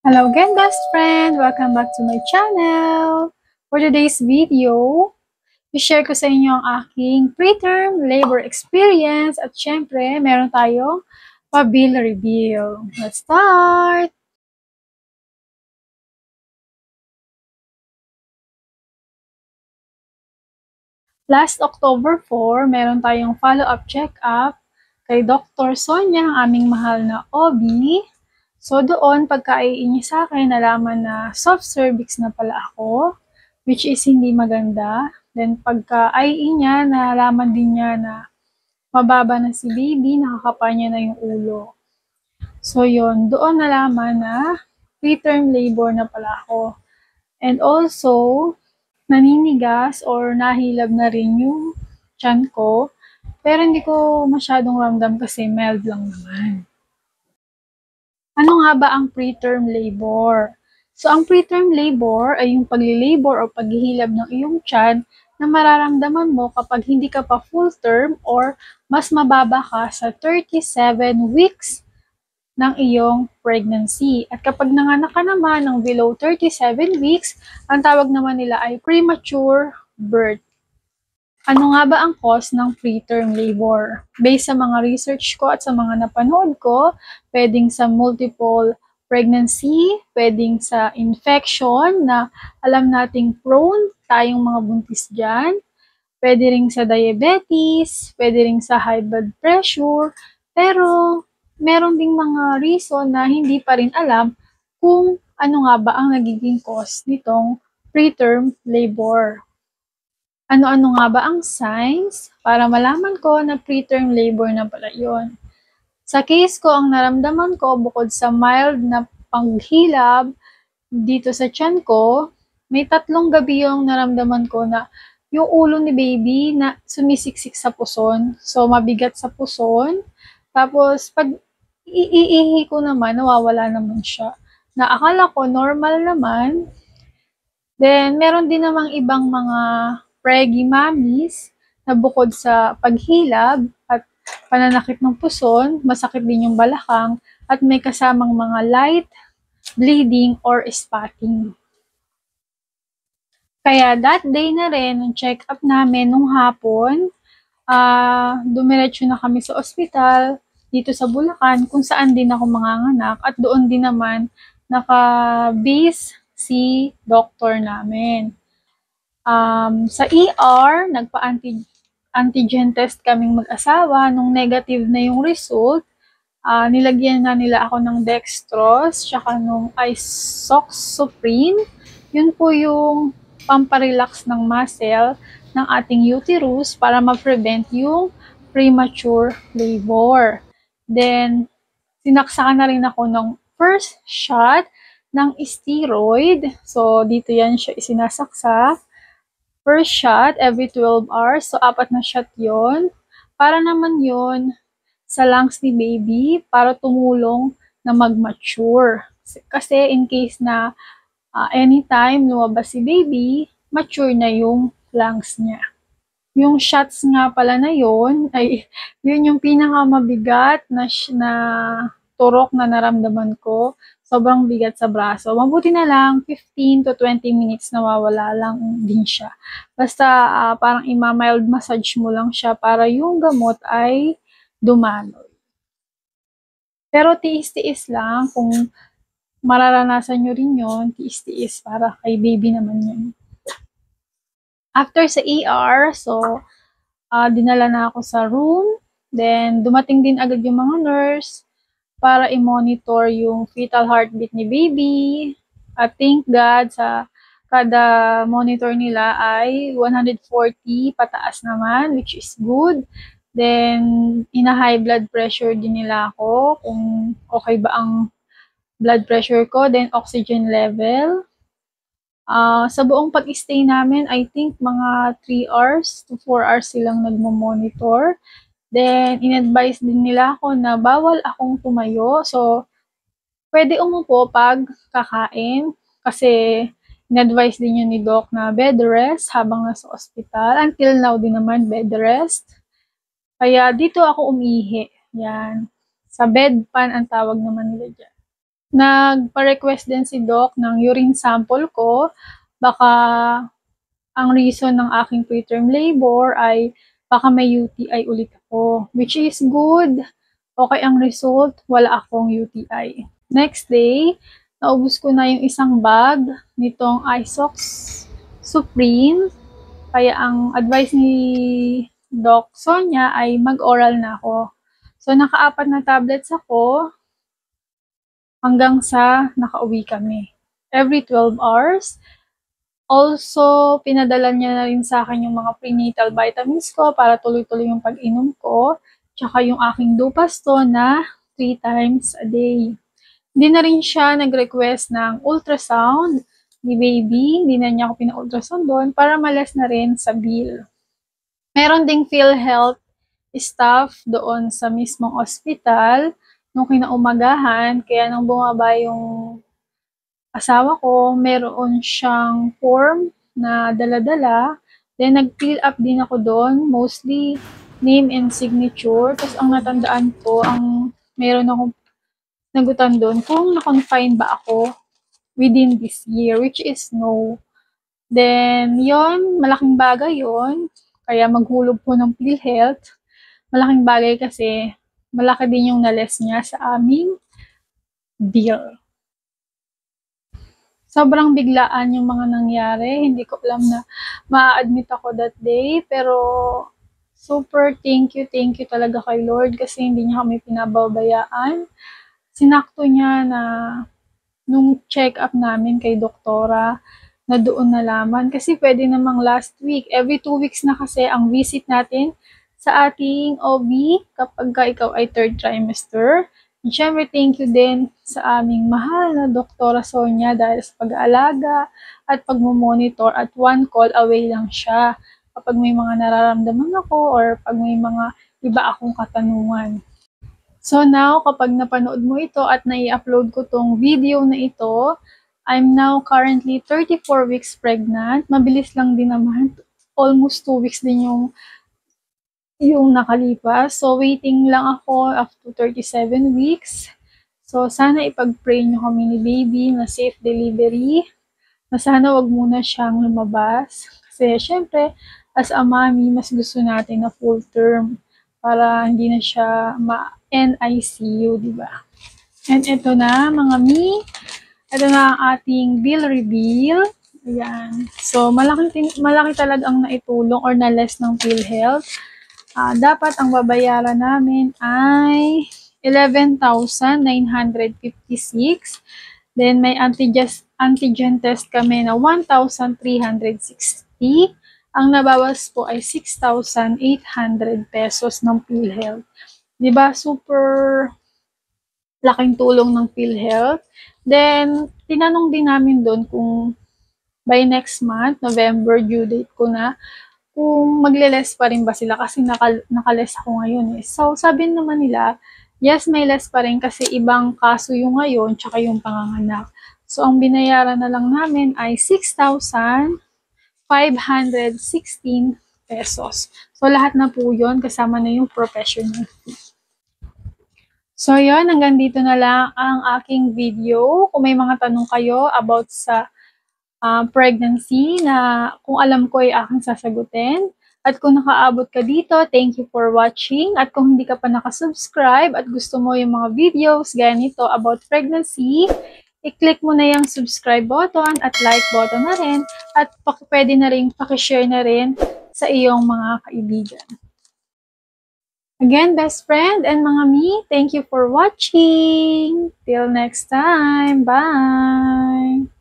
Hello again, best friend! Welcome back to my channel! For today's video, i-share ko sa inyo ang aking preterm labor experience at syempre, meron tayong pa-bill reveal. Let's start! Last October 4, meron tayong follow-up check-up kay Dr. Sonia, ang aming mahal na OB. So doon, pagka-IE niya sa akin, nalaman na soft cervix na pala ako, which is hindi maganda. Then pagka-IE niya, nalaman din niya na mababa na si baby, nakakapa niya na yung ulo. So yun, doon nalaman na preterm labor na pala ako. And also, naninigas or nahilab na rin yung tiyan ko. Pero hindi ko masyadong ramdam kasi mild lang naman. Ano nga ba ang preterm labor? So, ang preterm labor ay yung pagli-labor o paghihilab ng iyong tiyan na mararamdaman mo kapag hindi ka pa full term or mas mababa ka sa 37 weeks ng iyong pregnancy. At kapag nanganak ka naman ng below 37 weeks, ang tawag naman nila ay premature birth. Ano nga ba ang cause ng preterm labor? Based sa mga research ko at sa mga napanood ko, pwedeng sa multiple pregnancy, pwedeng sa infection na alam nating prone tayong mga buntis dyan, pwede rin sa diabetes, pwede rin sa high blood pressure, pero meron ding mga reason na hindi pa rin alam kung ano nga ba ang nagiging cause nitong preterm labor. Ano-ano nga ba ang signs para malaman ko na preterm labor na pala yun? Sa case ko, ang naramdaman ko bukod sa mild na panghilab dito sa tiyan ko, may 3 gabi yung naramdaman ko na yung ulo ni baby na sumisiksik sa puson. So, mabigat sa puson. Tapos, pag iihi ko naman, nawawala naman siya. Na akala ko normal naman. Then, meron din namang ibang mga preggy mommies na bukod sa paghilab at pananakit ng puson, masakit din yung balakang at may kasamang mga light bleeding or spotting. Kaya that day na rin, nung check-up namin nung hapon, dumiretso na kami sa ospital dito sa Bulacan kung saan din ako manganganak at doon din naman naka-base si doctor namin. Sa ER, nagpa-antigen test kaming mag-asawa. Nung negative na yung result, nilagyan na nila ako ng dextrose, tsaka nung isoxaprine. Yun po yung pamparelax ng muscle ng ating uterus para ma-prevent yung premature labor. Then, sinaksakan na rin ako ng first shot ng steroid. So, dito yan siya isinasaksak. First shot every 12 hours. So, 4 na shot yon. Para naman yon sa lungs ni baby para tumulong na mag-mature. Kasi in case na anytime lumabas si baby, mature na yung lungs niya. Yung shots nga pala na yon ay yun yung pinakamabigat na turok na naramdaman ko. Sobrang bigat sa braso. Mabuti na lang, 15 to 20 minutes nawawala lang din siya. Basta parang ima-mild massage mo lang siya para yung gamot ay dumaloy. Pero tiis-tiis lang, kung mararanasan nyo rin yun, tiis-tiis para kay baby naman yun. After sa ER, so dinala na ako sa room. Then dumating din agad yung mga nurse para i-monitor yung fetal heartbeat ni baby. At thank God sa kada monitor nila ay 140 pataas naman, which is good. Then, ina-high blood pressure din nila ako kung okay ba ang blood pressure ko. Then, oxygen level. Sa buong pag-stay namin, I think mga 3 hours to 4 hours silang nagmo-monitor. Then, in-advise din nila ako na bawal akong tumayo. So, pwede umupo pag kakain kasi in-advise din yun ni Doc na bed rest habang nasa ospital. Until now din naman bed rest. Kaya dito ako umihi. Yan. Sa bedpan ang tawag naman nila dyan. Nagpa-request din si Doc ng urine sample ko. Baka ang reason ng aking preterm labor ay baka may UTI ulit ako. Which is good. Okay ang result, wala akong UTI. Next day, naubos ko na yung isang bag nitong Isox Supreme. Kaya ang advice ni Doc Sonia ay mag-oral na ako. So, naka-4 na tablets ako hanggang sa nakauwi kami. Every 12 hours. Also, pinadala niya na rin sa akin yung mga prenatal vitamins ko para tuloy-tuloy yung pag-inom ko. Tsaka yung aking Dupasto na 3 times a day. Hindi na rin siya nag-request ng ultrasound ni baby. Hindi na niya ako pina-ultrasound doon para malas na rin sa bill. Meron ding PhilHealth staff doon sa mismong ospital nung kinaumagahan. Kaya nung bumaba yung asawa ko, meron siyang form na dala-dala. Then, nag-fill up din ako doon. Mostly, name and signature. Tapos, ang natandaan ko, ang meron akong nagutan doon kung na-confine ba ako within this year, which is no. Then, yon malaking bagay yon. Kaya maghulog po ng PhilHealth. Malaking bagay kasi malaki din yung nales niya sa aming bill. Sobrang biglaan yung mga nangyari. Hindi ko alam na ma-admit ako that day. Pero super thank you talaga kay Lord kasi hindi niya kami pinababayaan. Sinakto niya na nung check-up namin kay doktora na doon nalaman. Kasi pwede namang last week. Every 2 weeks na kasi ang visit natin sa ating OB kapag ikaw ay 3rd trimester. And syempre, thank you din sa aming mahal na Doktora Sonia dahil sa pag-aalaga at pagmumonitor at 1 call away lang siya kapag may mga nararamdaman ako or pag may mga iba akong katanungan. So now, kapag napanood mo ito at nai-upload ko tong video na ito, I'm now currently 34 weeks pregnant. Mabilis lang din naman. Almost 2 weeks din yung nakalipas. So, waiting lang ako up to 37 weeks. So, sana ipag-pray nyo kami ni baby na safe delivery. Na sana wag muna siyang lumabas. Kasi, syempre, as a mommy, mas gusto natin na full term para hindi na siya ma-NICU, di ba? And ito na, mga mi. Ito na ang ating bill reveal. Ayan. So, malaki talaga ang naitulong or na-less ng PhilHealth. Dapat ang babayaran namin ay 11,956. Then may antigen test kami na 1,360. Ang nabawas po ay 6,800 pesos ng PhilHealth. Diba? Super laking tulong ng PhilHealth. Then, tinanong din namin doon kung by next month, November, due date ko na, kung magle-less pa rin ba sila kasi naka-less ako ngayon eh. So, sabi naman nila, yes, may less pa rin kasi ibang kaso yung ngayon tsaka yung panganganak. So, ang binayaran na lang namin ay 6,516 pesos. So, lahat na po yun kasama na yung professional fee. So, yun, hanggang dito na lang ang aking video. Kung may mga tanong kayo about sa pregnancy na kung alam ko ay aking sasagutin. At kung nakaabot ka dito, thank you for watching. At kung hindi ka pa nakasubscribe at gusto mo yung mga videos gaya nito about pregnancy, i-click mo na yung subscribe button at like button na rin. At pwede na rin pakishare na rin sa iyong mga kaibigan. Again, best friend and mga mi, thank you for watching. Till next time. Bye!